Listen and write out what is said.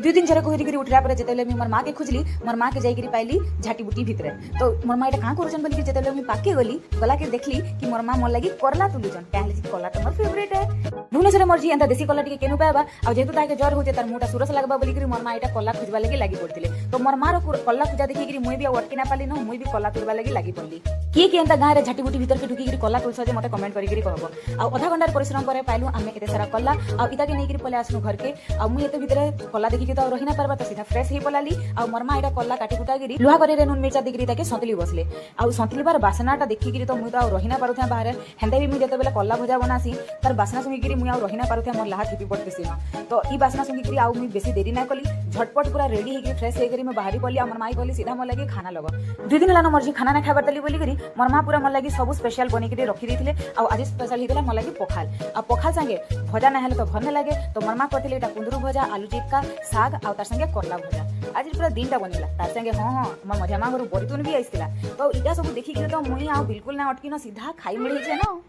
दुई दिन छे कहिरी उठला पर जेतेले मोर माँ के खोजली मोर माँ के जाइकरी पाइली झाटी बुटी भितर तो मोर माँ एटा कहाँ करूछन बोली जेतेले मुई पाके गला के देखली कि मोर माँ मोर लगी करला तुलुछन कहले कि करला तो मोर फेवरेट है भुवनेश्वर मोर जी एंता देसी करला टिके केनु पाबा आ जेतु ताके जर होते तार मुटा सुरस लागबा बोली करी मोर माँ एटा करला खोजबा लागी पड़तिले तो मोर माँ रो करला खोजा देखि करी मुई भी अटकी ना पाली न मुई भी करला तुलबा लागी पड़ली किए एंता गाँ रे झाटी बुटी भितर के ढुकी करला तुलछ जे मते कमेंट करी कहबो आ आधा घंटार परिश्रम करे पाइलु आमे एते सारा करला आ इता के नेकरी पले आसनु घर के आ मुई एते भितरे करला देखि के तो रही ना पारबा तो सीधा फ्रेश ही पलाली आ मोर माँ एटा करला काटी कुटा गिरी लुहा करे नून मिर्चा दिगरी ताके संतली बसले आ संतली बार बासनाटा देखि गिरी तो मुई तो रही ना पारुथा बाहर हेंदे भी मुई जते बेला करला भजा बनासी तार बासना सुंगी गिरी मुई आ रही ना पारुथा मोर लाहा टिपी पड़तेसी न तो ई बासना सुंगी गिरी आ मुई बेसी देरी ना कली झटपट पूरा रेडी हे फ्रेश हे करी मैं बाहरी पली आ मोर माई कहली सीधा मोर लगे खाना लग दुई दिन हला न मर्जी खाना ना खाबार तली बोली करी मोर माँ पूरा मोर लगी सब स्पेशल बनी के रखी देथिले आ आज स्पेशल हितला मोर लगी पखाल आ पखाल संगे भजा ना हेले तो भर न लागे तो मोर माँ कहथिले एटा कुंदरू भजा आलू टिक्का साग आ तार संगे करला भजा आज पूरा दिनटा बनिला तार संगे हाँ मोर मझिया माँ घर बरितुन भी आइसला तो इटा सब देखि के तो मुई आ बिल्कुल ना अटकी न सीधा खाई मिली छे न।